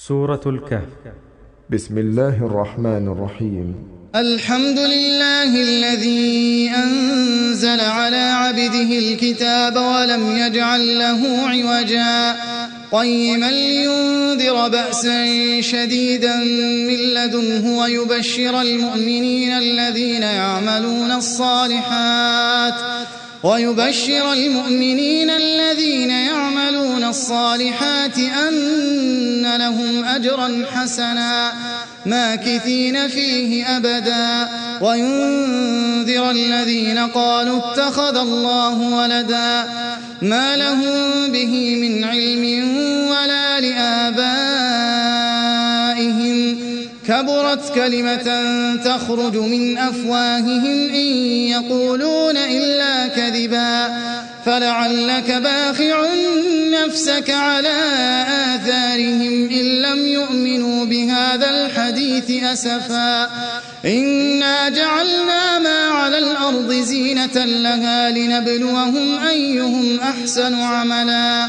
سورة الكهف. بسم الله الرحمن الرحيم. الحمد لله الذي أنزل على عبده الكتاب ولم يجعل له عوجا قيما لينذر بأسا شديدا من لدنه ويبشر المؤمنين الذين يعملون الصالحات أن لهم أجرا حسنا ماكثين فيه أبدا وينذر الذين قالوا اتخذ الله ولدا ما لهم به من علم ولا لآبائهم كبرت كلمة تخرج من أفواههم إن يقولون إلا كذبا فلعلك باخع نفسك على آثارهم إن لم يؤمنوا بهذا الحديث أسفا إنا جعلنا ما على الأرض زينة لها لنبلوهم أيهم أحسن عملا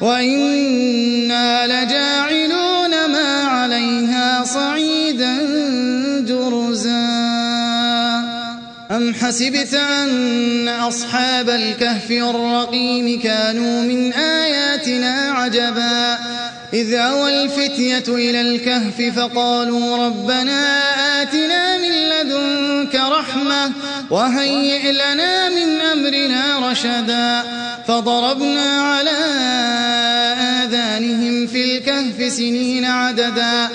وإنا لجاعلون ما عليها صعيدا جرزا أم حسبت أن أصحاب الكهف والرقيم كانوا من آياتنا عجبا إذ أوى الفتية إلى الكهف فقالوا ربنا آتنا من لدنك رحمة وهيئ لنا من أمرنا رشدا فضربنا على آذانهم في الكهف سنين عددا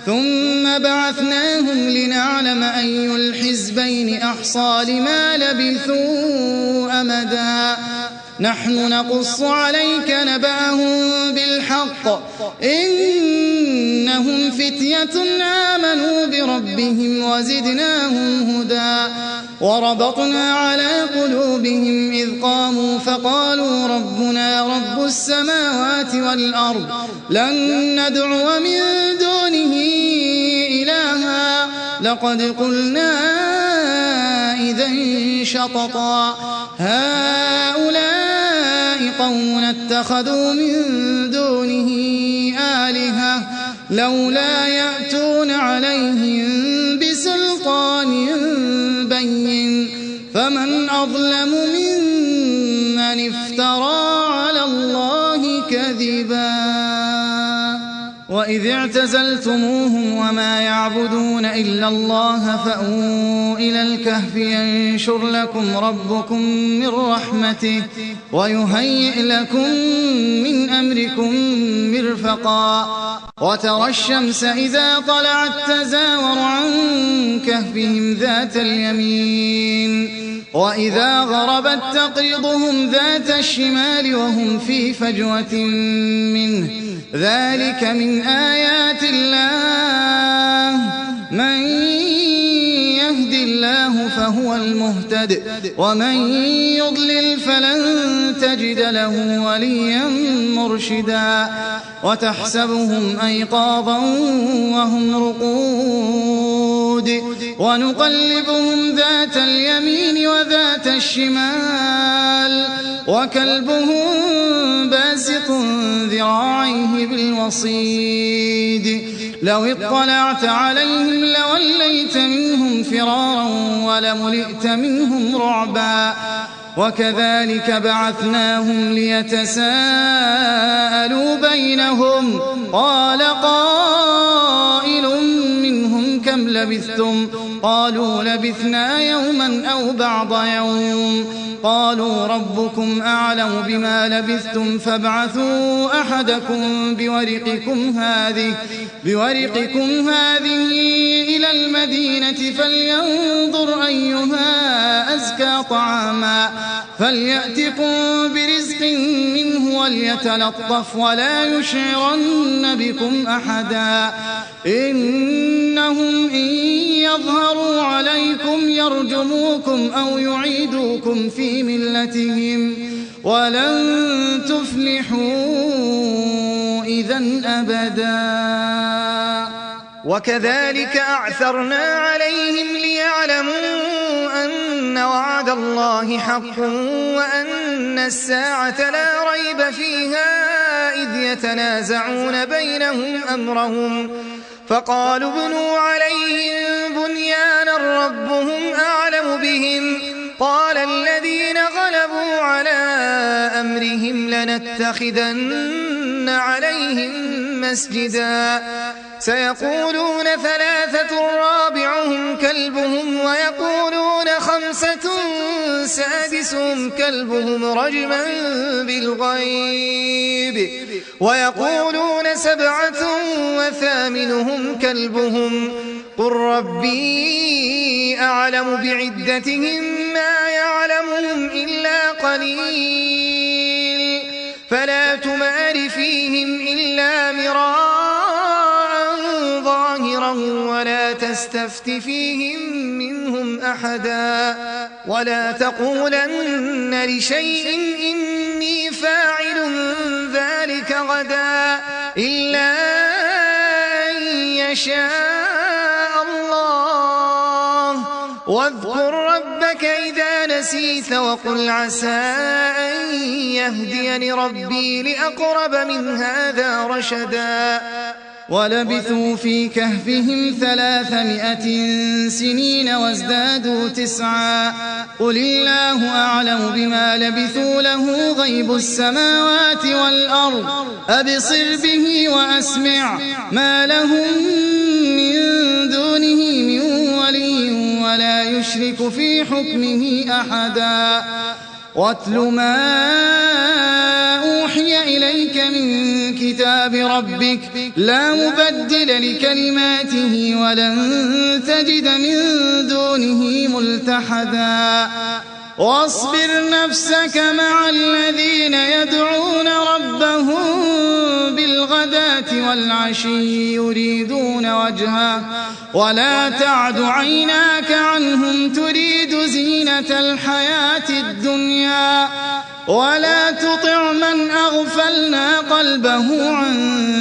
ثم بعثناهم لنعلم أي الحزبين أحصى لما لبثوا أمدا نحن نقص عليك نبأهم بالحق إنهم فتية آمنوا بربهم وزدناهم هدى وربطنا على قلوبهم إذ قاموا فقالوا ربنا رب السماوات والأرض لن ندعو من دونه إلها لقد قلنا إذا شططا هؤلاء قوم اتخذوا من دونه آلهة لولا يأتون عليهم بسلطان بين فمن أظلم ممن افترى على الله كذبا وإذ اعتزلتموهم وما يعبدون إلا الله فأووا إلى الكهف ينشر لكم ربكم من رحمته ويهيئ لكم من أمركم مرفقا وترى الشمس إذا طلعت تزاور عن كهفهم ذات اليمين وإذا غربت تقرضهم ذات الشمال وهم في فجوة منه ذلك من آيات الله من يهد الله فهو المهتد ومن يضلل فلن تجد له وليا مرشدا وتحسبهم أيقاظا وهم رقود ونقلبهم ذات اليمين وذات الشمال وكلبهم باسط ذراعيه بالوصيد لو اطلعت عليهم لوليت منهم فرارا ولملئت منهم رعبا وكذلك بعثناهم ليتساءلوا بينهم قال قائل منهم كم لبثتم قالوا لبثنا يوما أو بعض يوم قالوا ربكم أعلم بما لبثتم فابعثوا أحدكم بورقكم هذه إلى المدينة فلينظر أيها أزكى طعاما فليأتكم برزق منه وليتلطف ولا يشعرن بكم أحدا إنهم إن يظهروا عليكم يرجموكم أو يعيدوكم في ملتهم ولن تفلحوا إذن أبدا وكذلك أعثرنا عليهم ليعلموا أن وعد الله حق وأن الساعة لا ريب فيها إذ يتنازعون بينهم أمرهم فقالوا ابنوا عليهم بنيانا ربهم أعلم بهم قال الذين غلبوا على أمرهم لنتخذن عليهم مسجدا سيقولون 3 رابعهم كلبهم ويقولون 5 سادسهم كلبهم رجما بالغيب ويقولون 7 وثامنهم كلبهم قل ربي أعلم بعدتهم ما يعلمهم إلا قليل فلا تمار فيهم إلا مراء ظاهرا ولا تستفت فيهم منهم أحدا ولا تقولن لشيء إني فاعل ذلك غدا إلا أن يشاء الله واذكر ربك إذا نسيت وقل عسى أن يهديني ربي لأقرب من هذا رشدا ولبثوا في كهفهم 300 سنين وازدادوا 9 قل الله أعلم بما لبثوا له غيب السماوات والأرض أبصر به وأسمع ما لهم من دونه من ولي ولا يشرك في حكمه أحدا واتل ما أوحي إليك من كتاب ربك لا مبدل لكلماته ولن تجد من دونه ملتحدا واصبر نفسك مع الذين يدعون ربهم بالغداة والعشي يريدون وجهه ولا تعد عيناك عنهم تريد زينة الحياة الدنيا ولا تطع من أغفلنا قلبه عن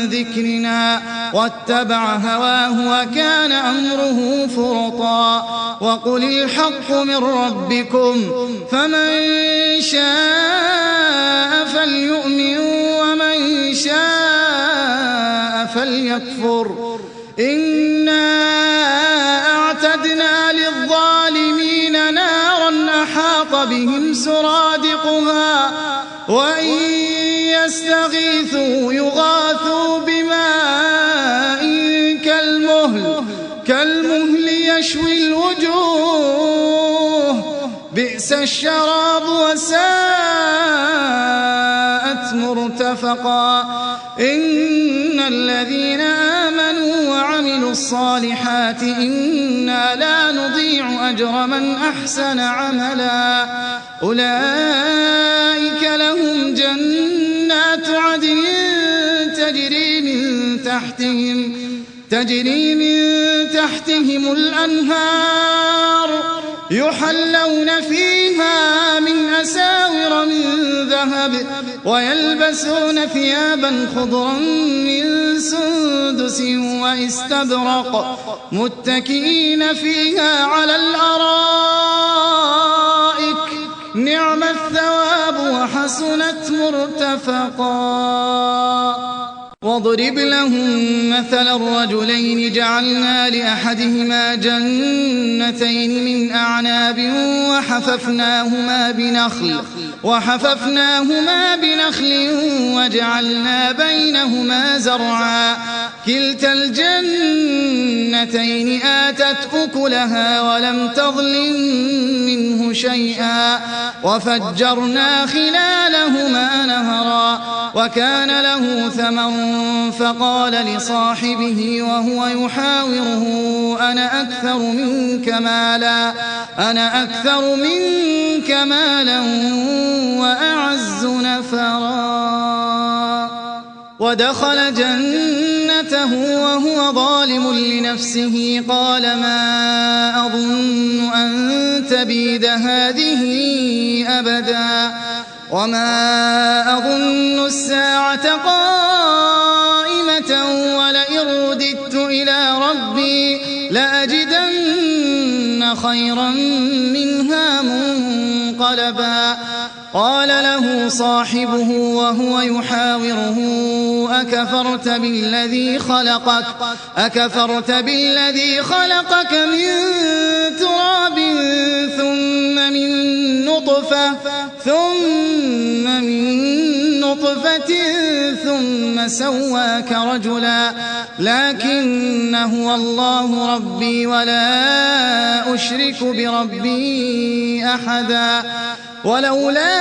ذكرنا واتبع هواه وكان أمره فرطا وقل الحق من ربكم فمن شاء فليؤمن ومن شاء فليكفر إنا أعتدنا للظالمين نارا أحاط بهم سرادقها وإن يستغيثوا يغاثوا بماء كالمهل يشوي الوجوه بئس الشراب وساءت مرتفقا إن الذين آمنوا وعملوا الصالحات إنا لا نضيع أجر من أحسن عملا أولئك لهم جنات عدن تجري من تحتهم الأنهار يحلون فيها من أساور من ذهب ويلبسون ثيابا خضرا من سندس واستبرق متكئين فيها على الأرائك نعم الثواب وحسنت مرتفقا واضرب لهم مثل الرجلين جعلنا لأحدهما جنتين من أعناب وحففناهما بنخل وجعلنا بينهما زرعا كلتا الجنتين آتت أكلها ولم تظلم منه شيئا وفجرنا خلالهما نهرا وكان له ثمر فقال لصاحبه وهو يحاوره أنا أكثر منك مالا وأعز نفرا ودخل جنته وهو ظالم لنفسه قال ما أظن أن تبيد هذه أبدا وما أظن الساعة قائمة ولئن رددت إلى ربي لأجدن خيرا منها منقلبا قال له صاحبه وهو يحاوره أكفرت بالذي خلقك من تراب ثم من نطفة ثم سواك رجلا لكن هو الله ربي ولا أشرك بربي أحدا ولولا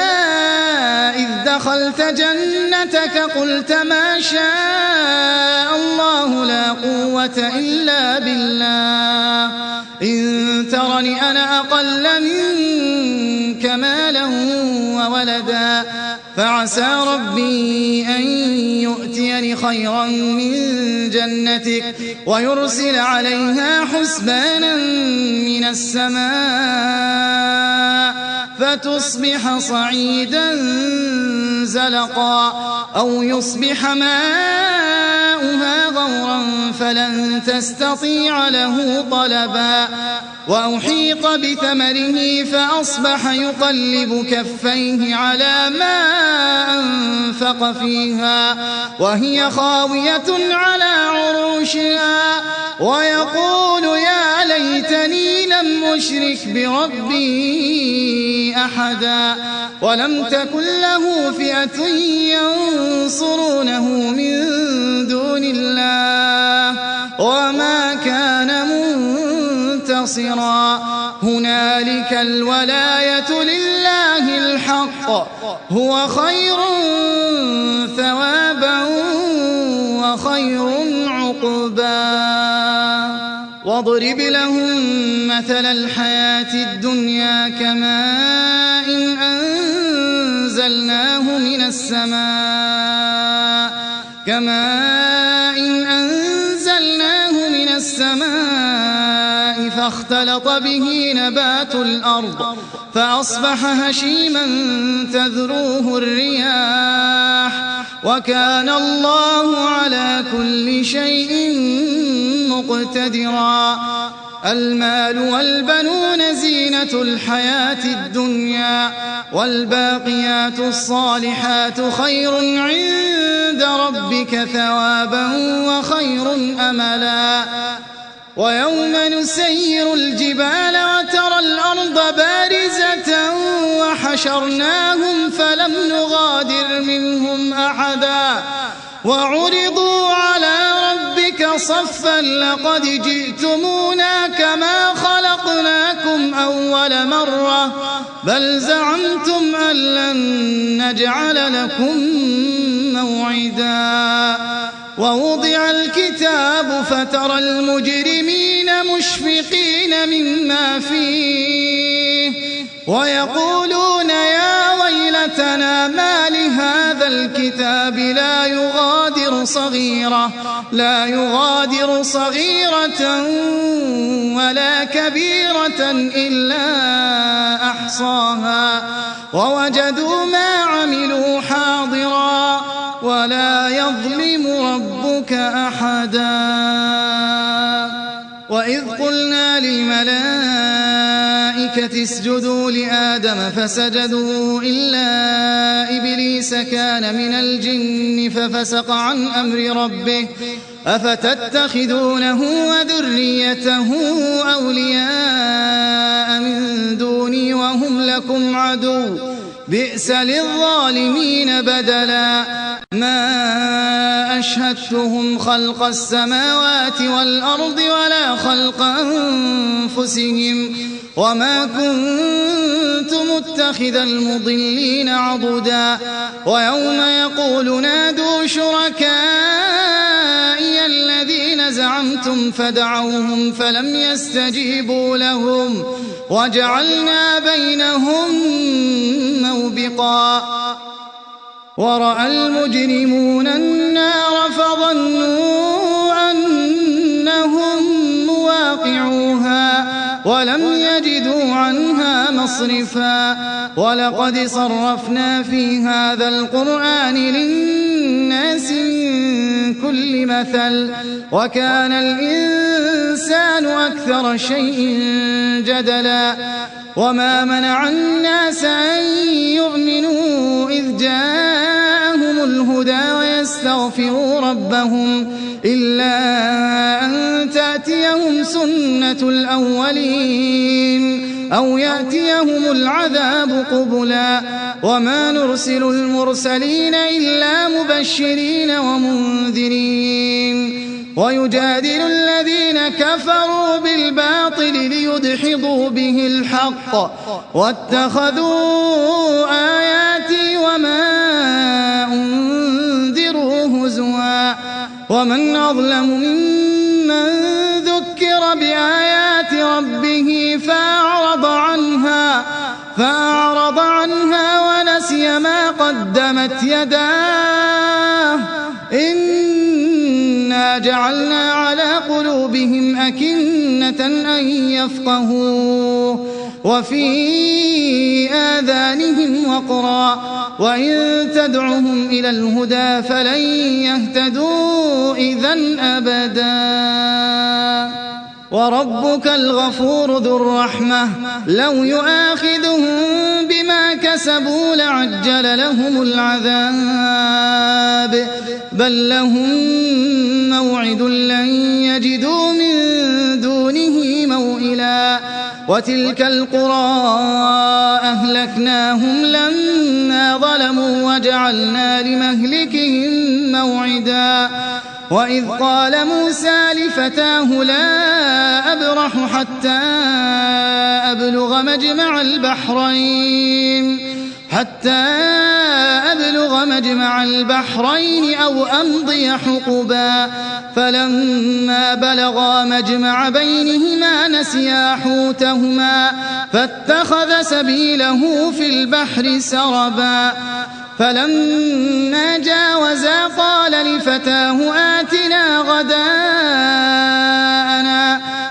إذ دخلت جنتك قلت ما شاء الله لا قوة إلا بالله إن ترني أنا أقل منك مالا وولدا فعسى ربي أن يؤتيني خيرا من جنتك ويرسل عليها حسبانا من السماء فتصبح صعيدا زلقا أو يصبح ماؤها غورا فلن تستطيع له طلبا وأحيط بثمره فأصبح يقلب كفيه على ما أنفق فيها وهي خاوية على عروشها ويقول يا ليتني لم أشرك بربي أحدا ولم تكن له فئة ينصرونه من دون الله وما كان منتصرا هنالك الولاية لله الحق هو خير ثوابا وخير عقبا واضرب لهم مثل الحياة الدنيا كماء أنزلناه من السماء فاختلط به نبات الأرض فأصبح هشيما تذروه الرياح وكان الله على كل شيء مقتدرا المال والبنون زينة الحياة الدنيا والباقيات الصالحات خير عند ربك ثوابا وخير أملا ويوم نسير الجبال وترى الأرض بارزة وحشرناهم فلم نغادر منهم أحدا وعرضوا على ربك صفا لقد جئتمونا كما خلقناكم أول مرة بل زعمتم أن لن نجعل لكم موعدا ووضع الكتاب فترى المجرمين مشفقين مما فيه ويقولون يا ويلتنا ما لهذا الكتاب لا يغادر صغيرة ولا كبيرة إلا أحصاها ووجدوا ما عملوا حاضرا ولا يظلم ربك أحدا وإذ قلنا للملائكة اسجدوا لآدم فسجدوا إلا إبليس كان من الجن ففسق عن أمر ربه أفتتخذونه وذريته أولياء من دوني وهم لكم عدو بئس للظالمين بدلا ما أشهدتهم خلق السماوات والأرض ولا خلق أنفسهم وما كنت متخذ المضلين عضدا ويوم يقول نادوا شركائي الذين زعمتم فدعوهم فلم يستجيبوا لهم وجعلنا بينهم موبقا ورأى المجرمون النار فظنوا أنهم مواقعوها ولم يجدوا عنها مصرفا ولقد صرفنا في هذا القرآن للناس من كل مثل وكان الإنسان أكثر شيء جدلا وما منع الناس أن يؤمنوا إذ جاءهم الهدى ويستغفروا ربهم إلا أن تأتيهم سنة الأولين أو يأتيهم العذاب قبلا وما نرسل المرسلين إلا مبشرين ومنذرين ويجادل الذين كفروا بالباطل ليدحضوا به الحق واتخذوا آياتي وما أنذروا هزوا ومن أظلم ممن ذكر بآيات ربه فأعرض عنها ونسي ما قدمت يداه إنا جعلنا على قلوبهم أكنة أن يفقهوا وفي آذانهم وقرا وإن تدعهم إلى الهدى فلن يهتدوا إذن أبدا وربك الغفور ذو الرحمة لو يؤاخذهم بما كسبوا لعجل لهم العذاب بل لهم موعد لن يجدوا من دونه موئلا وتلك القرى أهلكناهم لما ظلموا وجعلنا لمهلكهم موعدا وإذ قال موسى لفتاه لا أبرح حتى أبلغ مجمع البحرين أو أمضي حقبا فلما بلغا مجمع بينهما نسيا حوتهما فاتخذ سبيله في البحر سربا فلما جاوزا قال لفتاه آتنا غداءنا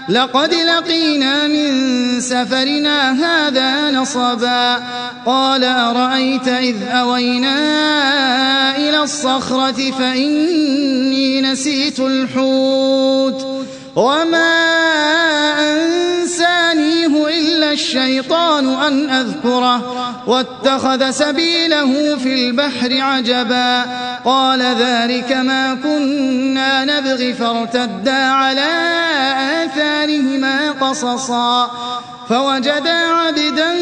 لقد لقينا من سفرنا هذا نصبا قال أرأيت إذ أوينا إلى الصخرة فإني نسيت الحوت وما أنسانيه إلا الشيطان أن أذكره واتخذ سبيله في البحر عجبا قال ذلك ما كنا نبغي فارتدا على آثارهما قصصا فوجدا عبدا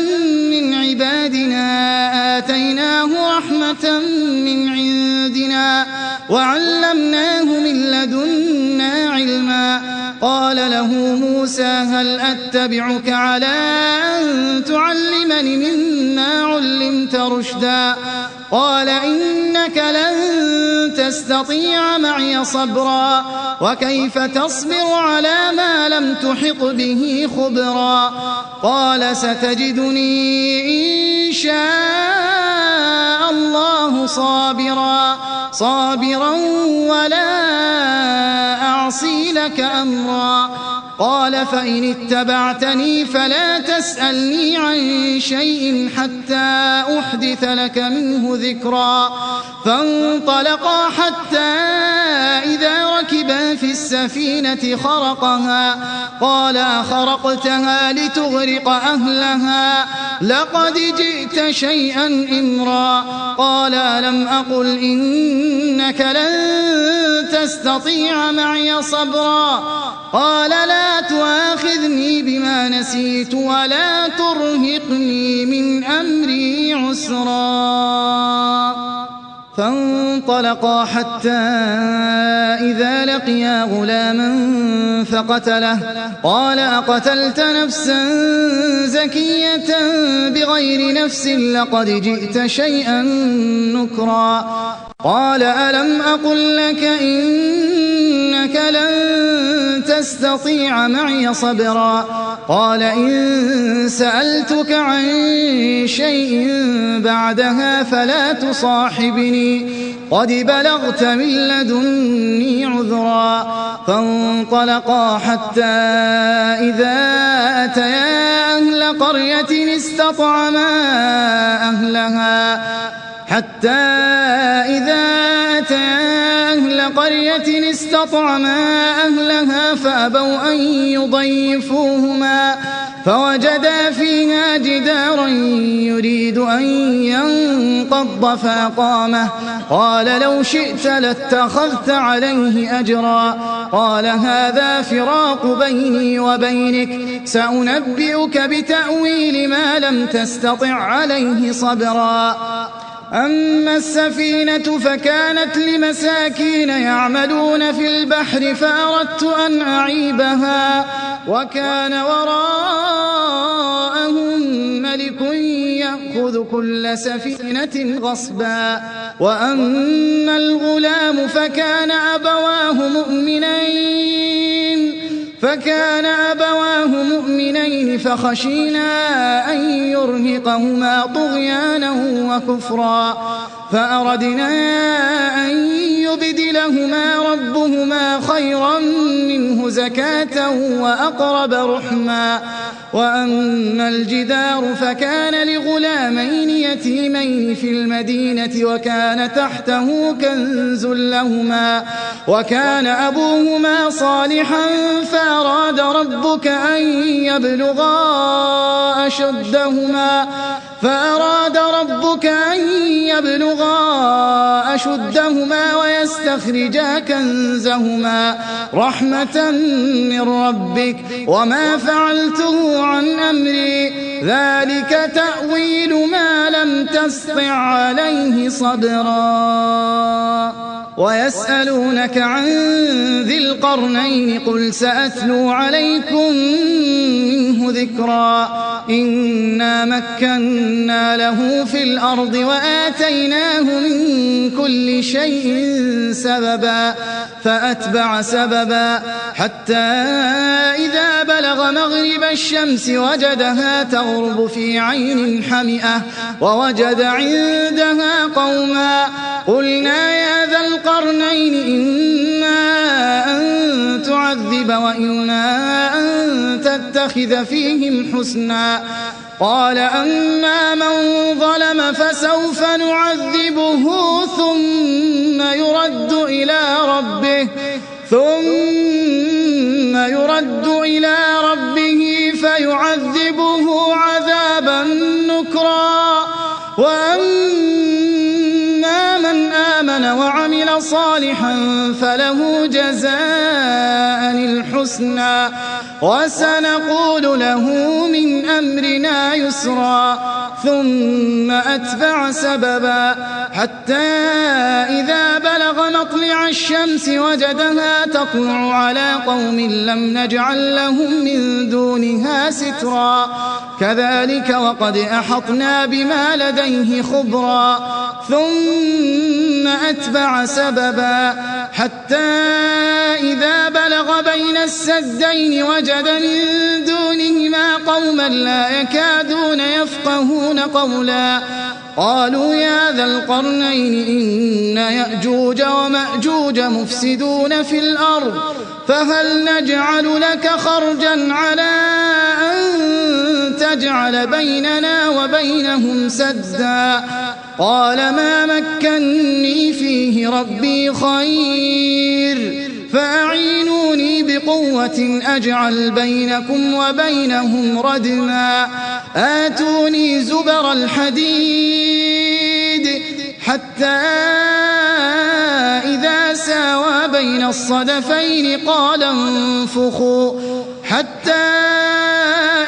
من عبادنا آتيناه رحمة من عندنا وعلمناه من لدنا علما قال له موسى هل أتبعك على أن تعلمني مما علمت رشدا قال إنك لن تستطيع معي صبرا وكيف تصبر على ما لم تحط به خبرا قال ستجدني إن شاء الله صابرا ولا أعصي لك أمرا قال فإن اتبعتني فلا تسألني عن شيء حتى أحدث لك منه ذكرا فانطلقا حتى إذا ركبا في السفينة خرقها قال أخرقتها لتغرق أهلها لقد جئت شيئا إمرا قال ألم أقل إنك لن تستطيع معي صبرا قال لا تؤاخذني بما نسيت ولا ترهقني من أمري عسرا فانطلقا حتى إذا لقيا غلاما فقتله قال أقتلت نفسا زكية بغير نفس لقد جئت شيئا نكرا قال ألم أقل لك إنك لن تستطيع معي صبرا قال إن سألتك عن شيء بعدها فلا تصاحبني قد بلغت من لدني عذرا فانطلقا حتى إذا أتيا أهل قرية استطعما أهلها فأبوا أن فوجدا فيها جدارا يريد أن ينقض فأقامه قال لو شئت لاتخذت عليه أجرا قال هذا فراق بيني وبينك سأنبئك بتأويل ما لم تستطع عليه صبرا أما السفينة فكانت لمساكين يعملون في البحر فأردت أن أعيبها وكان وراءهم ملك يأخذ كل سفينة غصبا وأما الغلام فكان أبواه مؤمنين فخشينا أن يرهقهما طغيانا وكفرا فأردنا أن يبدلهما ربهما خيرا منه زكاة وأقرب رحما وأما الجدار فكان لغلامين يتيمين في المدينة وكان تحته كنز لهما وكان أبوهما صالحا فأراد ربك أن يبلغا أشدهما ويستخرجا كنزهما رحمة من ربك وما فعلته عن أمري ذلك تأويل ما لم تسطع عليه صبرا ويسألونك عن ذي القرنين قل سأتلو عليكم منه ذكرا إنا مكنا له في الأرض وآتيناه من كل شيء سببا فأتبع سببا حتى إذا بلغ مغرب الشمس وجدها تغرب في عين حمئة ووجد عندها قوما قلنا يا ذا القرنين إما أن تعذب وإما أن تتخذ فيهم حسنا قال أما من ظلم فسوف نعذبه ثم يرد إلى ربه فيعذبه عذابا نكرا وأما من آمن وعمل صالحا فله جزاء الحسنى وسنقول له من أمرنا يسرا ثم أتبع سببا حتى إذا بلغ مطلع الشمس وجدها تطلع على قوم لم نجعل لهم من دونها سترا كذلك وقد أحطنا بما لديه خبرا ثم أتبع سببا حتى إذا بلغ بين السدين وجد من دونهما قوما لا يكادون يفقهون قولا قالوا يا ذا القرنين إن يأجوج ومأجوج مفسدون في الأرض فهل نجعل لك خرجا على أن تجعل بيننا وبينهم سدا قال ما مكني فيه ربي خير فأعينوني بقوة أجعل بينكم وبينهم ردما آتوني زبر الحديد حتى إذا ساوى بين الصدفين قال انفخوا حتى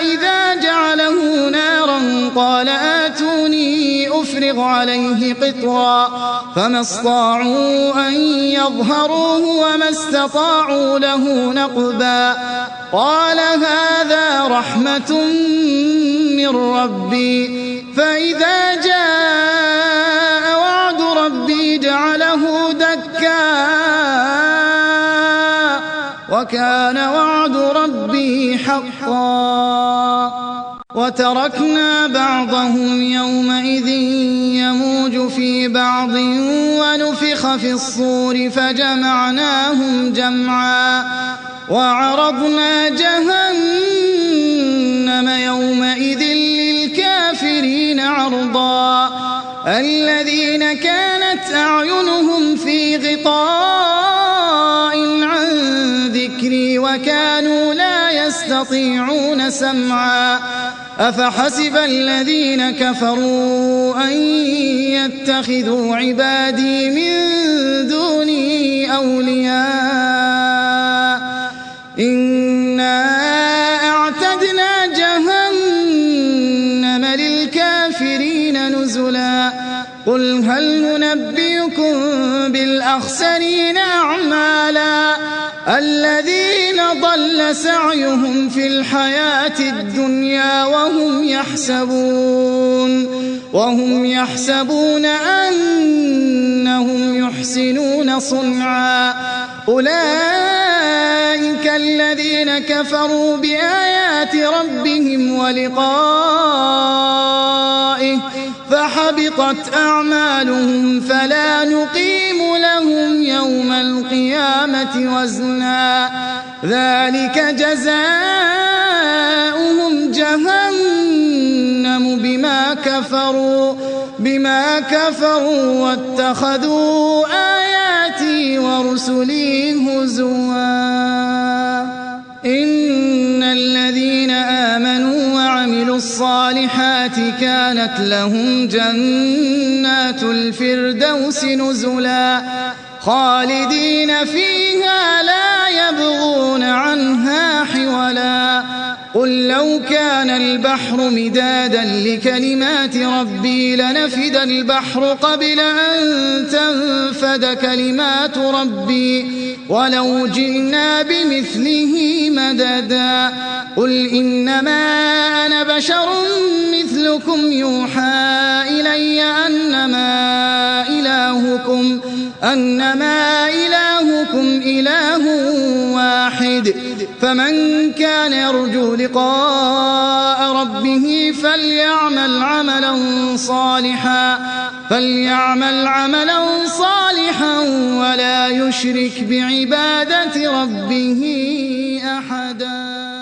إذا جعله نارا قال آتوني أفرغ عليه قطرا فما استطاعوا أن يظهروه وما استطاعوا له نقبا قال هذا رحمة من ربي فإذا جاء وعد ربي جعله دكا وكان وعد ربي حقا وتركنا بعضهم يومئذ يموج في بعض ونفخ في الصور فجمعناهم جمعا وعرضنا جهنم يومئذ للكافرين عرضا الذين كانت أعينهم في غطاء عن ذكري وكانوا لا يستطيعون سمعا أفحسب الذين كفروا أن يتخذوا عبادي من دوني أولياء إنا أعتدنا جهنم للكافرين نزلا قل هل ننبئكم بالأخسرين أعمالا الذين ضل سعيهم في الحياة الدنيا وهم يحسبون أنهم يحسنون صنعا أولئك الذين كفروا بآيات ربهم ولقائه فحبطت أعمالهم فلا نقيم لهم يوم القيامة وزنا ذلك جزاؤهم جهنم بما كفروا واتخذوا آياتي ورسلي هزوا إن الذين آمنوا وعملوا الصالحات كانت لهم جنات الفردوس نزلا خالدين فيها لا يبغون عنها حولا قل لو كان البحر مدادا لكلمات ربي لنفد البحر قبل أن تنفد كلمات ربي ولو جئنا بمثله مددا قل إنما أنا بشر مثلكم يوحى إلي أنما إلهكم إله واحد فمن كان يرجو لقاء ربه فليعمل عملا صالحا ولا يشرك بعبادة ربه أحدا.